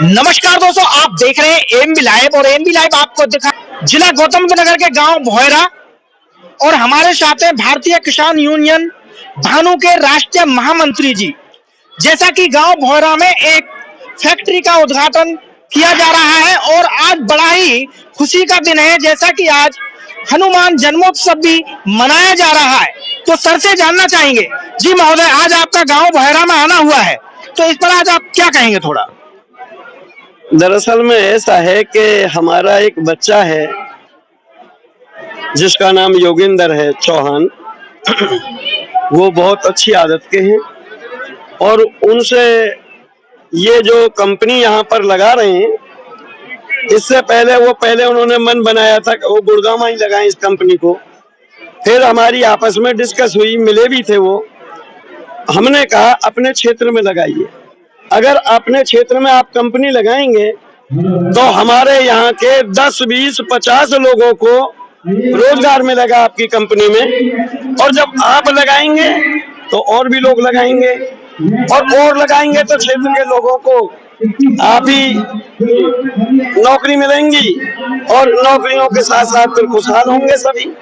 नमस्कार दोस्तों, आप देख रहे हैं एएमबी लाइव और एएमबी लाइव आपको दिखा जिला गौतम बुद्ध नगर के गांव भोयरा और हमारे साथ है भारतीय किसान यूनियन भानु के राष्ट्रीय महामंत्री जी। जैसा कि गांव भोयरा में एक फैक्ट्री का उद्घाटन किया जा रहा है और आज बड़ा ही खुशी का दिन है, जैसा कि आज हनुमान जन्मोत्सव भी मनाया जा रहा है। तो सर से जानना चाहेंगे जी महोदय, आज आपका गांव भोयरा में आना हुआ है, तो इस पर आज आप क्या कहेंगे थोड़ा? दरअसल में ऐसा है कि हमारा एक बच्चा है जिसका नाम योगेंद्र है चौहान। वो बहुत अच्छी आदत के हैं और उनसे ये जो कंपनी यहाँ पर लगा रहे हैं, इससे पहले उन्होंने मन बनाया था कि वो गुड़गांव में ही लगाएं इस कंपनी को। फिर हमारी आपस में डिस्कस हुई, मिले भी थे वो। हमने कहा अपने क्षेत्र में लगाइए, अगर अपने क्षेत्र में आप कंपनी लगाएंगे तो हमारे यहाँ के 10, 20, 50 लोगों को रोजगार मिलेगा आपकी कंपनी में। और जब आप लगाएंगे तो और भी लोग लगाएंगे और लगाएंगे तो क्षेत्र के लोगों को आप ही नौकरी मिलेंगी और नौकरियों के साथ साथ फिर खुशहाल होंगे सभी।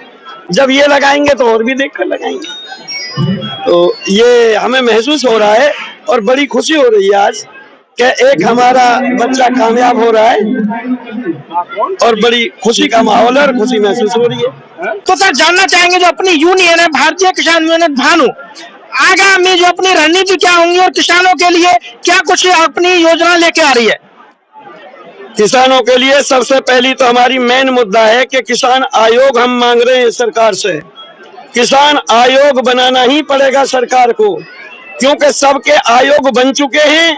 जब ये लगाएंगे तो और भी देखकर लगाएंगे। तो ये हमें महसूस हो रहा है और बड़ी खुशी हो रही है आज कि एक हमारा बच्चा कामयाब हो रहा है और बड़ी खुशी का माहौल है और खुशी महसूस हो रही है। तो सर जानना चाहेंगे, जो अपनी यूनियन है भारतीय किसान यूनियन भानु, आगामी जो अपनी रणनीति क्या होंगी और किसानों के लिए क्या कुछ अपनी योजना लेके आ रही है? किसानों के लिए सबसे पहली तो हमारी मेन मुद्दा है कि किसान आयोग हम मांग रहे हैं सरकार से। किसान आयोग बनाना ही पड़ेगा सरकार को, क्योंकि सबके आयोग बन चुके हैं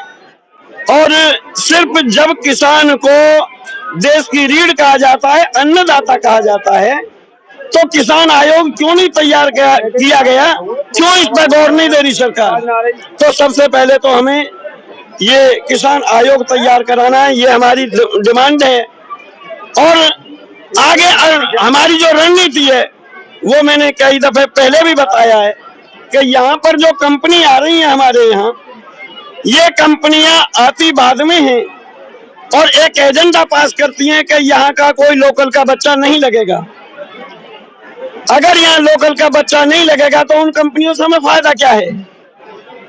और सिर्फ जब किसान को देश की रीढ़ कहा जाता है, अन्नदाता कहा जाता है, तो किसान आयोग क्यों नहीं तैयार किया गया, क्यों इस पर गौर नहीं दे रही सरकार? तो सबसे पहले तो हमें ये किसान आयोग तैयार कराना है, ये हमारी डिमांड है। और आगे हमारी जो रणनीति है वो मैंने कई दफे पहले भी बताया है कि यहाँ पर जो कंपनी आ रही है हमारे यहाँ, ये कंपनियां आती बाद में हैं और एक एजेंडा पास करती हैं कि यहाँ का कोई लोकल का बच्चा नहीं लगेगा। अगर यहाँ लोकल का बच्चा नहीं लगेगा तो उन कंपनियों से हमें फायदा क्या है?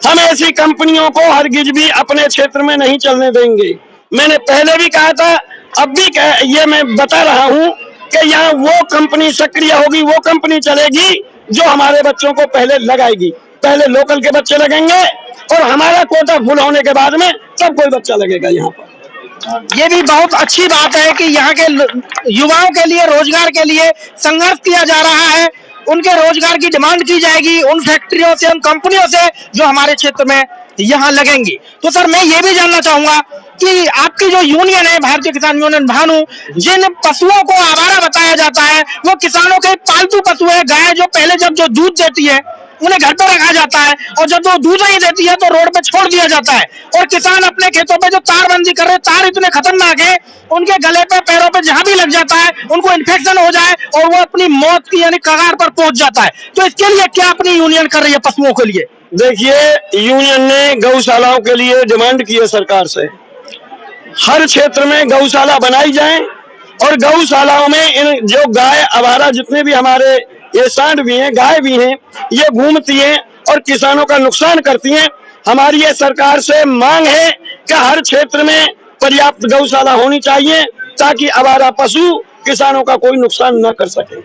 हम ऐसी कंपनियों को हरगिज भी अपने क्षेत्र में नहीं चलने देंगे। मैंने पहले भी कहा था, अब भी ये मैं बता रहा हूँ कि यहाँ वो कंपनी सक्रिय होगी, वो कंपनी चलेगी जो हमारे बच्चों को पहले लगाएगी। पहले लोकल के बच्चे लगेंगे और हमारा कोटा फुल होने के बाद में सब कोई बच्चा लगेगा यहाँ पर। ये भी बहुत अच्छी बात है कि यहाँ के युवाओं के लिए रोजगार के लिए संघर्ष किया जा रहा है, उनके रोजगार की डिमांड की जाएगी उन फैक्ट्रियों से, उन कंपनियों से जो हमारे क्षेत्र में यहाँ लगेंगी। तो सर मैं ये भी जानना चाहूंगा कि आपकी जो यूनियन है भारतीय किसान यूनियन भानु, जिन पशुओं को आवारा बताया जाता है वो किसानों के पालतू पशु है। गाय जो पहले जब जो दूध देती है उन्हें घर पर रखा जाता है और जब वो दूध नहीं देती है तो रोड पे छोड़ दिया जाता है। और किसान अपने खेतों पे जो तारबंदी कर रहे हैं, तार इतने खतरनाक है, उनके गले पे पैरों पे जहां भी लग जाता है उनको इन्फेक्शन हो जाए और वो अपनी मौत की यानी कगार पर पहुंच जाता है। तो इसके लिए क्या अपनी यूनियन कर रही है पशुओं के लिए? देखिए, यूनियन ने गौशालाओं के लिए डिमांड की है सरकार से, हर क्षेत्र में गौशाला बनाई जाए और गौशालाओं में इन जो गाय आवारा जितने भी हमारे ये सांड भी हैं, गाय भी हैं, ये घूमती हैं और किसानों का नुकसान करती हैं। हमारी ये सरकार से मांग है कि हर क्षेत्र में पर्याप्त गौशाला होनी चाहिए ताकि आवारा पशु किसानों का कोई नुकसान न कर सके।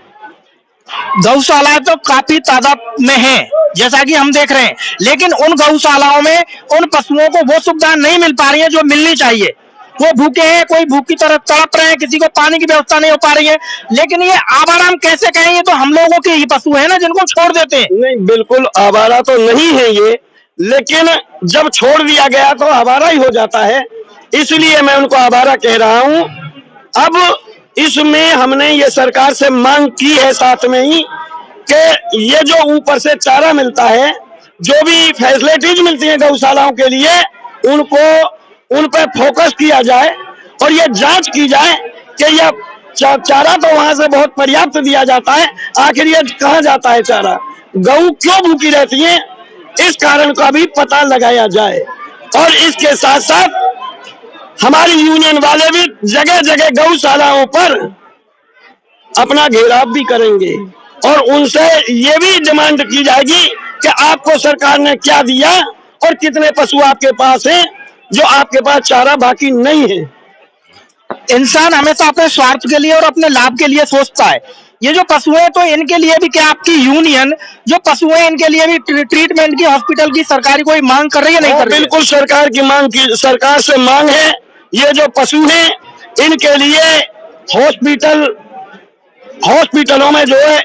गौशालाएं तो काफी तादाद में है जैसा कि हम देख रहे हैं, लेकिन उन गौशालाओं में उन पशुओं को वो सुविधा नहीं मिल पा रही है जो मिलनी चाहिए। वो भूखे हैं, कोई भूख की तरह तड़प रहे हैं, किसी को पानी की व्यवस्था नहीं हो पा रही है। लेकिन ये आवारा हम कैसे कहेंगे, तो हम लोगों के ही पशु है ना जिनको छोड़ देते हैं। नहीं, बिल्कुल आवारा तो नहीं है ये, लेकिन जब छोड़ दिया गया तो आवारा ही हो जाता है, इसलिए मैं उनको आवारा कह रहा हूँ। अब इसमें हमने ये सरकार से मांग की है साथ में ही कि ये जो ऊपर से चारा मिलता है, जो भी फैसिलिटीज मिलती है गौशालाओं के लिए, उन पर फोकस किया जाए और ये जांच की जाए कि यह चारा तो वहां से बहुत पर्याप्त दिया जाता है, आखिर ये कहाँ जाता है चारा, गऊ क्यों भूखी रहती है, इस कारण का भी पता लगाया जाए। और इसके साथ साथ हमारी यूनियन वाले भी जगह जगह गौशालाओं पर अपना घेराव भी करेंगे और उनसे ये भी डिमांड की जाएगी कि आपको सरकार ने क्या दिया और कितने पशु आपके पास हैं जो आपके पास चारा बाकी नहीं है। इंसान हमेशा अपने स्वार्थ के लिए और अपने लाभ के लिए सोचता है। ये जो पशु हैं तो इनके लिए भी क्या आपकी यूनियन जो पशु हैं इनके लिए भी ट्रीटमेंट की हॉस्पिटल की सरकारी कोई मांग कर रही है नहीं कर रही है? बिल्कुल सरकार की मांग की सरकार से मांग है। ये जो पशु हैं इनके लिए हॉस्पिटलों में जो है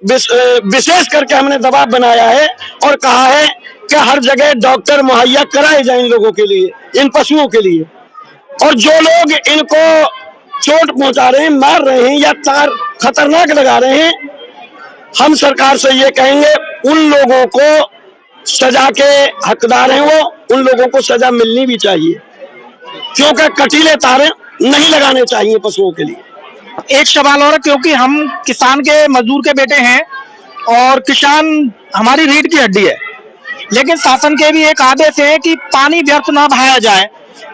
विशेष करके हमने दबाव बनाया है और कहा है कि हर जगह डॉक्टर मुहैया कराए जाए इन लोगों के लिए, इन पशुओं के लिए। और जो लोग इनको चोट पहुंचा रहे हैं, मार रहे हैं या तार खतरनाक लगा रहे हैं, हम सरकार से ये कहेंगे उन लोगों को सजा के हकदार हैं वो, उन लोगों को सजा मिलनी भी चाहिए क्योंकि कटीले तारे नहीं लगाने चाहिए पशुओं के लिए। एक सवाल और, क्योंकि हम किसान के मजदूर के बेटे हैं और किसान हमारी रीढ़ की हड्डी है, लेकिन शासन के भी एक आदेश है कि पानी व्यर्थ ना बहाया जाए।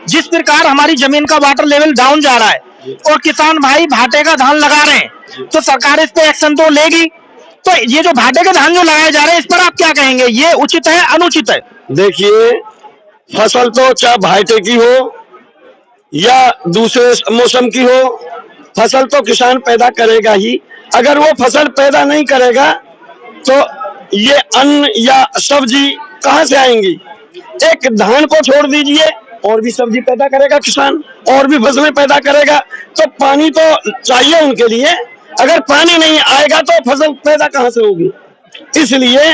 जिस प्रकार हमारी जमीन का वाटर लेवल डाउन जा रहा है और किसान भाई भाटे का धान लगा रहे हैं तो सरकार इस पे एक्शन तो लेगी। तो ये जो भाटे के धान जो लगाए जा रहे हैं इस पर आप क्या कहेंगे, ये उचित है अनुचित है? देखिए, फसल तो चाहे भाटे की हो या दूसरे मौसम की हो, फसल तो किसान पैदा करेगा ही। अगर वो फसल पैदा नहीं करेगा तो ये अन्न या सब्जी कहाँ से आएंगी? एक धान को छोड़ दीजिए, और भी सब्जी पैदा करेगा किसान, और भी फसलें पैदा करेगा। तो पानी तो चाहिए उनके लिए। अगर पानी नहीं आएगा तो फसल पैदा कहाँ से होगी? इसलिए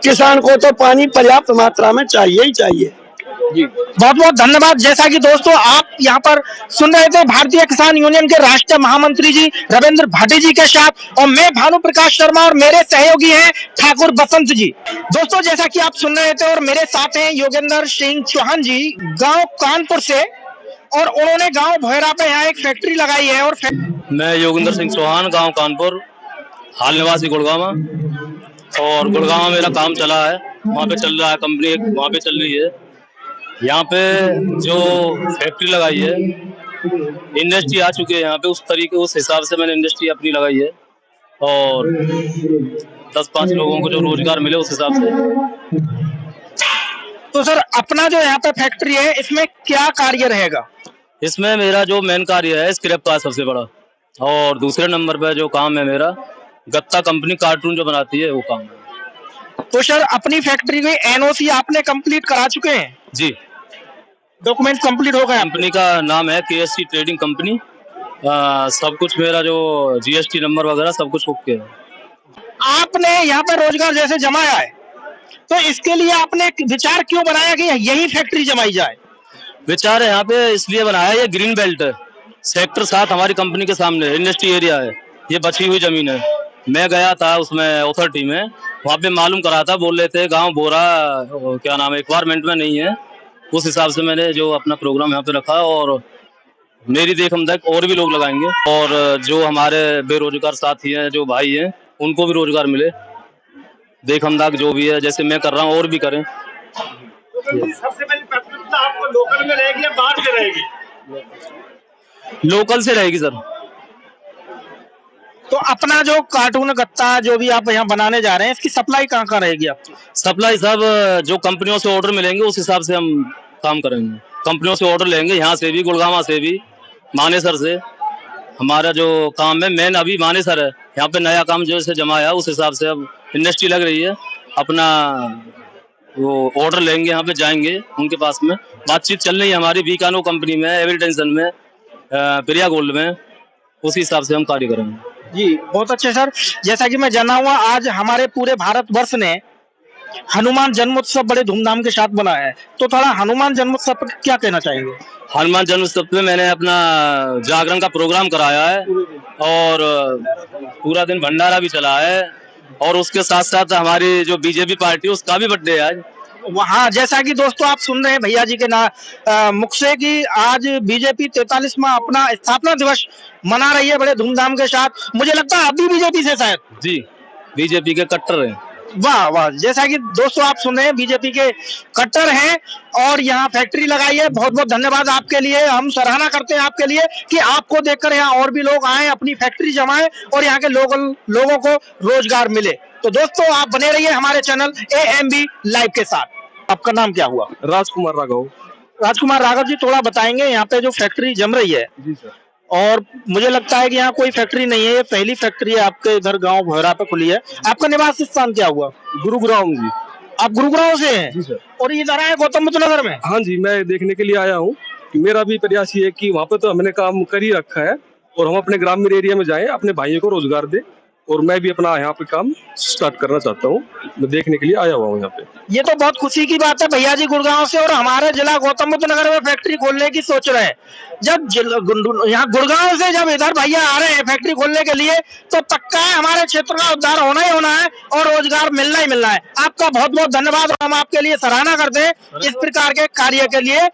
किसान को तो पानी पर्याप्त मात्रा में चाहिए ही चाहिए। जी बहुत बहुत धन्यवाद। जैसा कि दोस्तों आप यहाँ पर सुन रहे थे भारतीय किसान यूनियन के राष्ट्रीय महामंत्री जी रविंद्र भाटी जी के साथ, और मैं भानु प्रकाश शर्मा और मेरे सहयोगी हैं ठाकुर बसंत जी। दोस्तों जैसा कि आप सुन रहे थे और मेरे साथ हैं योगेंद्र सिंह चौहान जी गांव कानपुर से, और उन्होंने गांव भोयरा पे यहाँ एक फैक्ट्री लगाई है। और मैं योगेंद्र सिंह चौहान, गांव कानपुर, हाल निवासी गुड़गांव, और गुड़गांव में मेरा काम चला है, वहाँ पे चल रहा है, कंपनी वहाँ पे चल रही है। यहाँ पे जो फैक्ट्री लगाई है, इंडस्ट्री आ चुकी है यहाँ पे, उस हिसाब से मैंने इंडस्ट्री अपनी लगाई है और 10-5 लोगों को जो रोजगार मिले उस हिसाब से। तो सर अपना जो यहाँ पे फैक्ट्री है इसमें क्या कार्य रहेगा? इसमें मेरा जो मेन कार्य है स्क्रैप का सबसे बड़ा, और दूसरे नंबर पे जो काम है मेरा गत्ता कंपनी कार्टून जो बनाती है वो काम है। तो सर अपनी फैक्ट्री की एनओसी आपने कंप्लीट करा चुके हैं? जी, डॉक्यूमेंट कंप्लीट हो गए। कंपनी का नाम है केएससी ट्रेडिंग कंपनी। सब कुछ मेरा जो जीएसटी नंबर वगैरह सब कुछ ओके है। आपने यहाँ पे रोजगार जैसे जमाया है तो इसके लिए आपने विचार क्यों बनाया कि यही फैक्ट्री जमाई जाए? विचार है यहाँ पे इसलिए बनाया, ये ग्रीन बेल्ट है, सेक्टर 7 हमारी कंपनी के सामने इंडस्ट्री एरिया है, ये बची हुई जमीन है। मैं गया था उसमें अथॉरिटी में, वहाँ पे मालूम करा था, बोल रहे थे गांव बोरा क्या नाम है एक्वायरमेंट में नहीं है। उस हिसाब से मैंने जो अपना प्रोग्राम यहाँ पे रखा, और मेरी देखमदाख और भी लोग लगाएंगे, और जो हमारे बेरोजगार साथी हैं, जो भाई हैं, उनको भी रोजगार मिले, देखमदाख जो भी है जैसे मैं कर रहा हूँ और भी करें। सबसे पहली प्राथमिकता आपको लोकल में रहेगी या बाहर से रहेगी? लोकल से रहेगी सर। तो अपना जो कार्टून गत्ता जो भी आप यहाँ बनाने जा रहे हैं इसकी सप्लाई कहाँ कहाँ रहेगी आपकी? सप्लाई सब जो कंपनियों से ऑर्डर मिलेंगे उस हिसाब से हम काम करेंगे। कंपनियों से ऑर्डर लेंगे, यहाँ से भी, गुड़गांव से भी, मानेसर से। हमारा जो काम है मेन अभी मानेसर है, यहाँ पे नया काम जैसे जमाया उस हिसाब से अब इंडस्ट्री लग रही है, अपना वो ऑर्डर लेंगे, यहाँ पे जाएंगे उनके पास में। बातचीत चल रही है हमारी बीकानो कंपनी में, एविल टेंशन में, प्रिया गोल्ड में, उसी हिसाब से हम कार्य करेंगे। जी बहुत अच्छे सर। जैसा कि मैं जाना हुआ आज हमारे पूरे भारतवर्ष ने हनुमान जन्मोत्सव बड़े धूमधाम के साथ मनाया है, तो थोड़ा हनुमान जन्मोत्सव पर क्या कहना चाहेंगे? हनुमान जन्मोत्सव में मैंने अपना जागरण का प्रोग्राम कराया है और पूरा दिन भंडारा भी चला है, और उसके साथ साथ हमारी जो बीजेपी पार्टी उसका भी बर्थडे है आज। वहाँ जैसा कि दोस्तों आप सुन रहे हैं भैया जी के मुख से कि आज बीजेपी 43वां अपना स्थापना दिवस मना रही है बड़े धूमधाम के साथ। मुझे लगता है अभी बीजेपी से शायद। जी, बीजेपी के कट्टर हैं। वाह वाह, जैसा कि दोस्तों आप सुन रहे हैं बीजेपी के कट्टर हैं और यहाँ फैक्ट्री लगाई है। बहुत बहुत धन्यवाद आपके लिए, हम सराहना करते हैं आपके लिए कि आपको देखकर यहाँ और भी लोग आए, अपनी फैक्ट्री जमाएं और यहाँ के लोगों को रोजगार मिले। तो दोस्तों आप बने रहिए हमारे चैनल AMB लाइव के साथ। आपका नाम क्या हुआ? राजकुमार राघव। राजकुमार राघव जी, थोड़ा बताएंगे यहाँ पे जो फैक्ट्री जम रही है, जी सर। और मुझे लगता है कि यहाँ कोई फैक्ट्री नहीं है, ये पहली फैक्ट्री है आपके इधर गांव भोरा पे खुली है। आपका निवास स्थान क्या हुआ? गुरुग्राम जी। आप गुरुग्राम से हैं? जी सर। और ये इधर आए गौतम बुद्ध नगर में? हाँ जी, मैं देखने के लिए आया हूँ। मेरा भी प्रयास ये है कि वहाँ पे तो हमने काम कर ही रखा है और हम अपने ग्रामीण एरिया में जाएं, अपने भाइयों को रोजगार दें, और मैं भी अपना यहाँ पे काम स्टार्ट करना चाहता हूँ। मैं देखने के लिए आया हुआ हूँ यहाँ पे। ये तो बहुत खुशी की बात है भैया जी गुड़गांव से और हमारे जिला गौतम बुद्ध नगर में फैक्ट्री खोलने की सोच रहे हैं। जब यहाँ गुड़गांव से जब इधर भैया आ रहे हैं फैक्ट्री खोलने के लिए, तो पक्का है हमारे क्षेत्र का उद्धार होना ही होना है और रोजगार मिलना ही मिलना है। आपका बहुत बहुत धन्यवाद और हम आपके लिए सराहना करते हैं इस प्रकार के कार्य के लिए।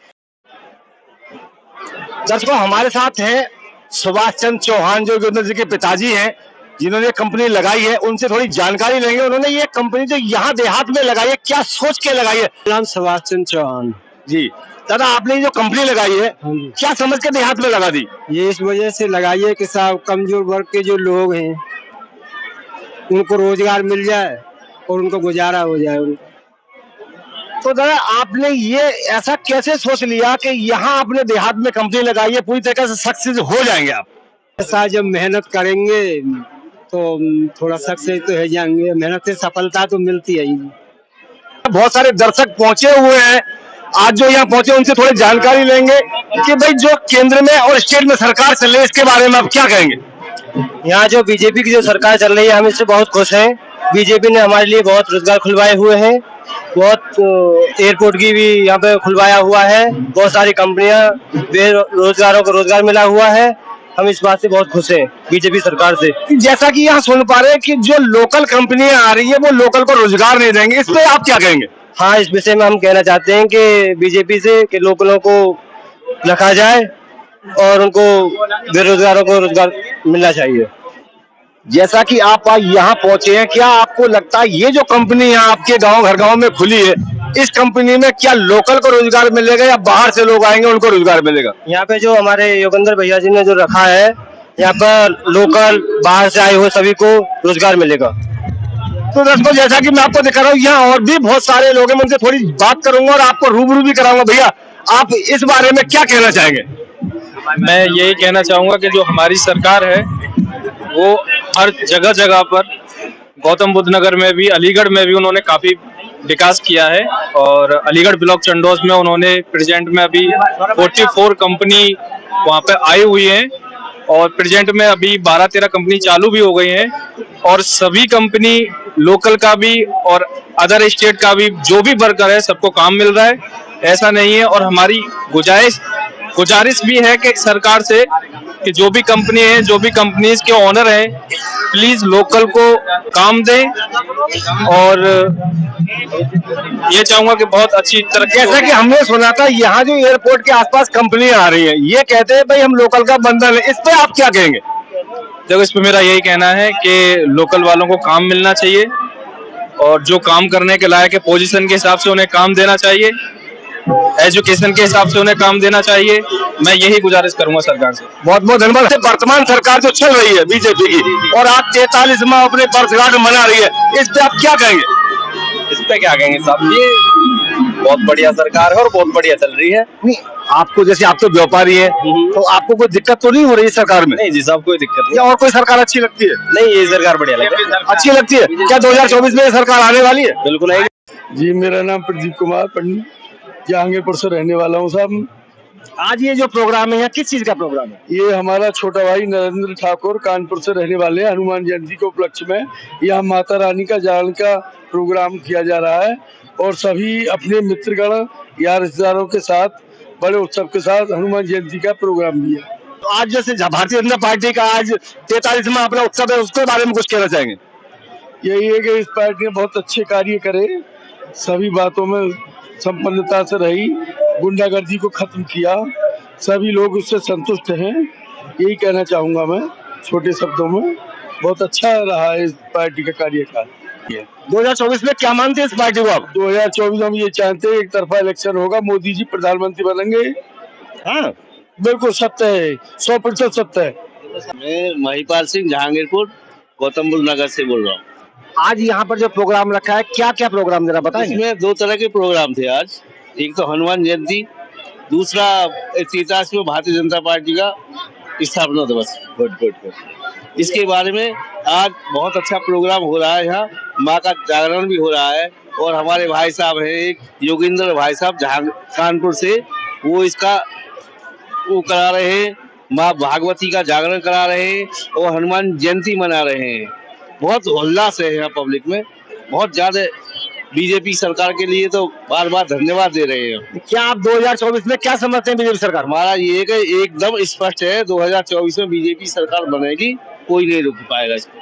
दर्शकों, हमारे साथ है सुभाष चंद्र चौहान जो योगेंद्र जी के पिताजी हैं, जिन्होंने कंपनी लगाई है। उनसे थोड़ी जानकारी लेंगे। उन्होंने ये कंपनी जो यहाँ देहात में लगाई है, क्या सोच के लगाई है? नाम सुभाष चंद्र चौहान जी। दादा, आपने जो कंपनी लगाई है क्या समझ के देहात में लगा दी? ये इस वजह से लगाई है कि साहब कमजोर वर्ग के जो लोग हैं उनको रोजगार मिल जाए और उनको गुजारा हो जाए उनका। तो दादा, आपने ये ऐसा कैसे सोच लिया कि यहाँ आपने देहात में कंपनी लगाई है, पूरी तरह से सक्सेस हो जाएंगे आप? ऐसा जब मेहनत करेंगे तो थोड़ा सक्सेस तो हो जाएंगे। मेहनत से सफलता तो मिलती है ही। बहुत सारे दर्शक पहुंचे हुए हैं आज जो यहाँ पहुंचे, उनसे थोड़ी जानकारी लेंगे कि भाई जो केंद्र में और स्टेट में सरकार चल रही है इसके बारे में आप क्या कहेंगे? यहाँ जो बीजेपी की जो सरकार चल रही है, हम इससे बहुत खुश हैं। बीजेपी ने हमारे लिए बहुत रोजगार खुलवाए हुए हैं, बहुत एयरपोर्ट की भी यहाँ पे खुलवाया हुआ है, बहुत सारी कंपनियां बेरोजगारों को रोजगार मिला हुआ है। हम इस बात से बहुत खुश हैं बीजेपी सरकार से। जैसा कि यहाँ सुन पा रहे हैं कि जो लोकल कंपनियां आ रही है वो लोकल को रोजगार नहीं देंगे, इस पे आप क्या कहेंगे? हाँ, इस विषय में हम कहना चाहते हैं कि बीजेपी से कि लोकलों को रखा जाए और उनको बेरोजगारों को रोजगार मिलना चाहिए। जैसा कि आप यहाँ पहुंचे हैं, क्या आपको लगता है ये जो कंपनी यहाँ आपके गांव घर गांव में खुली है, इस कंपनी में क्या लोकल को रोजगार मिलेगा या बाहर से लोग आएंगे उनको रोजगार मिलेगा? यहाँ पे जो हमारे योगेंद्र भैया जी ने जो रखा है, यहाँ पर लोकल बाहर से आए हुए सभी को रोजगार मिलेगा। तो दोस्तों, जैसा कि मैं आपको दिखा रहा हूँ, यहाँ और भी बहुत सारे लोग हैं, मैं उनसे थोड़ी बात करूंगा और आपको रूबरू भी कराऊंगा। भैया, आप इस बारे में क्या कहना चाहेंगे? मैं यही कहना चाहूंगा कि जो हमारी सरकार है वो हर जगह जगह पर, गौतम बुद्ध नगर में भी, अलीगढ़ में भी उन्होंने काफी विकास किया है। और अलीगढ़ ब्लॉक चंडोज में उन्होंने प्रेजेंट में अभी 44 कंपनी वहाँ पे आई हुई है और प्रेजेंट में अभी 12-13 कंपनी चालू भी हो गई हैं और सभी कंपनी लोकल का भी और अदर स्टेट का भी जो भी वर्कर है सबको काम मिल रहा है, ऐसा नहीं है। और हमारी गुजारिश भी है कि सरकार से कि जो भी कंपनी है, जो भी कंपनीज के ओनर हैं, प्लीज लोकल को काम दें और ये चाहूंगा कि बहुत अच्छी तरह। जैसा कि हमने सुना था यहाँ जो एयरपोर्ट के आसपास कंपनियां आ रही हैं, ये कहते हैं भाई हम लोकल का बंधन है, इस पे आप क्या कहेंगे? देखो, इस पे मेरा यही कहना है कि लोकल वालों को काम मिलना चाहिए और जो काम करने के लायक है पोजीशन के हिसाब से उन्हें काम देना चाहिए, एजुकेशन के हिसाब से उन्हें काम देना चाहिए। मैं यही गुजारिश करूंगा सरकार से। बहुत बहुत धन्यवाद। वर्तमान सरकार जो चल रही है बीजेपी की और आज 43वां अपने वर्षगांठ मना रही है, इस पे आप क्या कहेंगे? इस पे क्या कहेंगे साहब, ये बहुत बढ़िया सरकार है और बहुत बढ़िया चल रही है। नहीं, आपको जैसे आप तो व्यापारी है तो आपको कोई दिक्कत तो नहीं हो रही है सरकार में? नहीं जी साहब, कोई दिक्कत नहीं। या और कोई सरकार अच्छी लगती है? नहीं, ये सरकार बढ़िया लगती है। अच्छी लगती है। क्या 2024 में ये सरकार आने वाली है? बिल्कुल आएगी। जी, मेरा नाम प्रदीप कुमार पंडित, जहांगीरपुर से रहने वाला हूँ साहब। आज ये जो प्रोग्राम है यहाँ किस चीज का प्रोग्राम है? ये हमारा छोटा भाई नरेंद्र ठाकुर कानपुर से रहने वाले हैं। हनुमान जयंती के उपलक्ष्य में यहाँ माता रानी का जागरण का प्रोग्राम किया जा रहा है और सभी अपने मित्रगण या रिश्तेदारों के साथ बड़े उत्सव के साथ हनुमान जयंती का प्रोग्राम भी है। तो आज जैसे भारतीय जनता पार्टी का आज 43वां अपना उत्सव है, उसके बारे में कुछ कहना चाहेंगे? यही है कि इस पार्टी ने बहुत अच्छे कार्य करे, सभी बातों में संपन्नता से रही, गुंडागर्दी को खत्म किया, सभी लोग उससे संतुष्ट हैं। यही कहना चाहूंगा मैं छोटे शब्दों में। बहुत अच्छा रहा है इस पार्टी का कार्यकाल। 2024 में क्या मानते हैं इस पार्टी को आप? 2024 हम ये चाहते हैं एक तरफा इलेक्शन होगा, मोदी जी प्रधानमंत्री बनेंगे। हाँ, बिल्कुल सत्य है, 100% सत्य है। मैं महिपाल सिंह जहांगीरपुर गौतम बुद्ध नगर से बोल रहा हूँ। आज यहाँ पर जो प्रोग्राम रखा है, क्या क्या प्रोग्राम जरा बताएंगे? इसमें 2 तरह के प्रोग्राम थे आज। एक तो हनुमान जयंती, दूसरा इतिहास में भारतीय जनता पार्टी का स्थापना दिवस। इसके बारे में आज बहुत अच्छा प्रोग्राम हो रहा है। यहाँ माँ का जागरण भी हो रहा है और हमारे भाई साहब हैं एक योगेंद्र भाई साहब कानपुर से, वो इसका वो करा रहे हैं, माँ भागवती का जागरण करा रहे हैं और हनुमान जयंती मना रहे हैं। बहुत उल्लास है यहाँ पब्लिक में, बहुत ज्यादा। बीजेपी सरकार के लिए तो बार बार धन्यवाद दे रहे हैं। क्या आप 2024 में क्या समझते हैं बीजेपी सरकार? हमारा ये एकदम स्पष्ट है, 2024 में बीजेपी सरकार बनेगी, कोई नहीं रोक पाएगा इसको।